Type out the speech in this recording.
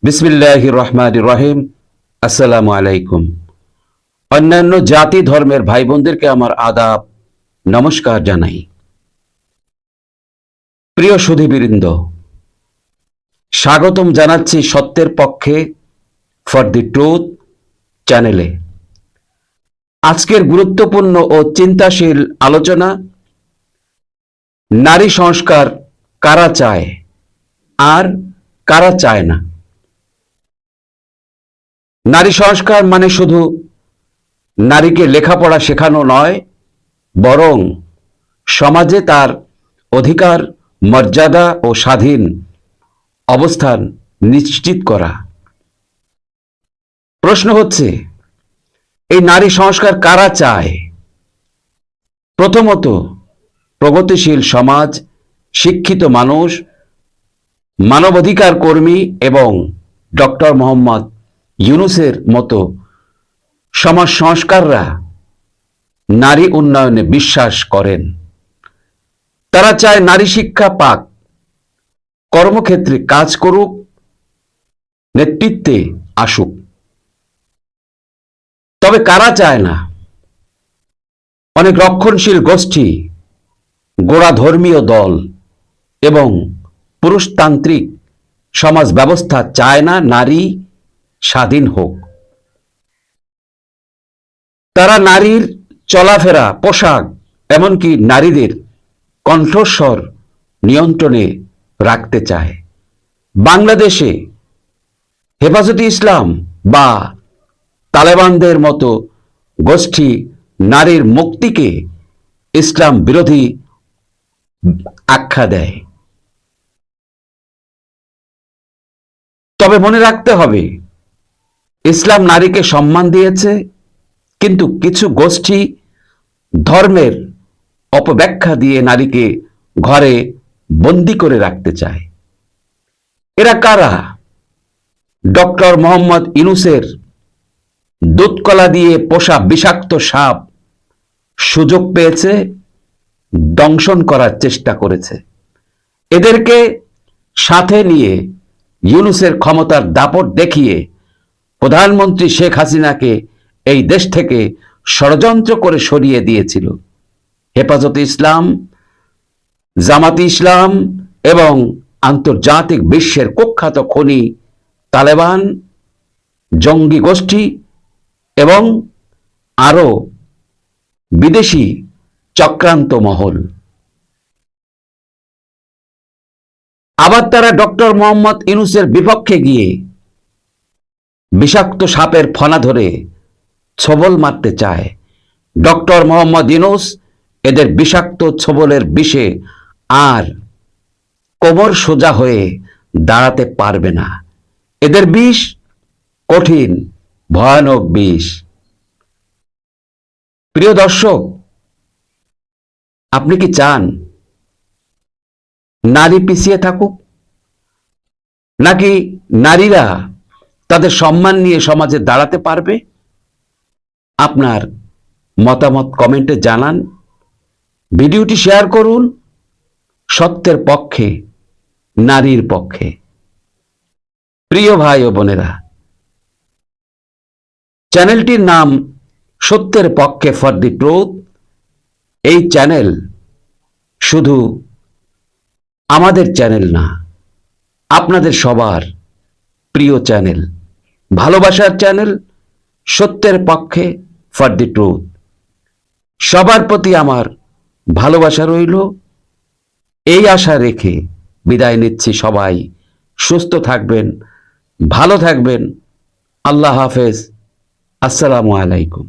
বিসমিল্লাহির রহমানির রহিম। আসসালামু আলাইকুম। অন্যান্য জাতি ধর্মের ভাই বোনদেরকে আমার আদাব, নমস্কার জানাই। প্রিয় সুধীবৃন্দ, স্বাগতম জানাচ্ছি সত্যের পক্ষে ফর দি ট্রুথ চ্যানেলে। আজকের গুরুত্বপূর্ণ ও চিন্তাশীল আলোচনা, নারী সংস্কার কারা চায় আর কারা চায় না। নারী সংস্কার মানে শুধু নারীকে লেখাপড়া শেখানো নয়, বরং সমাজে তার অধিকার, মর্যাদা ও স্বাধীন অবস্থান নিশ্চিত করা। প্রশ্ন হচ্ছে, এই নারী সংস্কার কারা চায়? প্রথমত, প্রগতিশীল সমাজ, শিক্ষিত মানুষ, মানবাধিকার কর্মী এবং ডক্টর মোহাম্মদ ইউনূসের মতো সমাজ সংস্কাররা নারী উন্নয়নে বিশ্বাস করেন। তারা চায় নারী শিক্ষা পাক, কর্মক্ষেত্রে কাজ করুক, নেতৃত্বে আসুক। তবে কারা চায় না? অনেক রক্ষণশীল গোষ্ঠী, গোড়া ধর্মীয় দল এবং পুরুষতান্ত্রিক সমাজ ব্যবস্থা চায় না নারী স্বাধীন হোক। তারা নারীর চলাফেরা, পোশাক, এমনকি নারীদের কণ্ঠস্বর নিয়ন্ত্রণে রাখতে চায়। বাংলাদেশে হেফাজতে ইসলাম বা তালেবানদের মতো গোষ্ঠী নারীর মুক্তিকে ইসলাম বিরোধী আখ্যা দেয়। তবে মনে রাখতে হবে, ইসলাম নারীকে সম্মান দিয়েছে, কিন্তু কিছু গোষ্ঠী ধর্মের অপব্যাখ্যা দিয়ে নারীকে ঘরে বন্দি করে রাখতে চায়। এরা কারা? ডক্টর মোহাম্মদ ইউনূসের দুধকলা দিয়ে পোষা বিষাক্ত সাপ সুযোগ পেয়েছে, দংশন করার চেষ্টা করেছে। এদেরকে সাথে নিয়ে ইউনূসের ক্ষমতার দাপট দেখিয়ে প্রধানমন্ত্রী শেখ হাসিনাকে এই দেশ থেকে ষড়যন্ত্র করে সরিয়ে দিয়েছিল। হেফাজতে ইসলাম, জামাতে ইসলাম এবং আন্তর্জাতিক বিশ্বের কুখ্যাত খনি তালেবান, জঙ্গি গোষ্ঠী এবং আরো বিদেশি চক্রান্ত মহল। আবার তারা ডক্টর মোহাম্মদ ইউনূসের বিপক্ষে গিয়ে বিষাক্ত সাপের ফনা ধরে ছোবল মারতে চায়। ডক্টর মোহাম্মদ ইউনূস এদের বিষাক্ত ছোবলের বিষে আর কোমর সোজা হয়ে দাঁড়াতে পারবে না। এদের বিষ কঠিন, ভয়ানক বিষ। প্রিয় দর্শক, আপনি কি চান নারী পিছিয়ে থাকুক, নাকি নারীরা তাদের সম্মান নিয়ে সমাজে দাঁড়াতে পারবে? আপনার মতামত কমেন্টে জানান। ভিডিওটি শেয়ার করুন। সত্যের পক্ষে, নারীর পক্ষে। প্রিয় ভাই ও বোনেরা, চ্যানেলটির নাম সত্যের পক্ষে ফর দি ট্রুথ। এই চ্যানেল শুধু আমাদের চ্যানেল না, আপনাদের সবার প্রিয় চ্যানেল, ভালোবাসার চ্যানেল, সত্যের পক্ষে ফর দি ট্রুথ। সবার প্রতি আমার ভালোবাসা রইল। এই আশা রেখে বিদায় নিচ্ছি। সবাই সুস্থ থাকবেন, ভালো থাকবেন। আল্লাহ হাফেজ। আসসালামু আলাইকুম।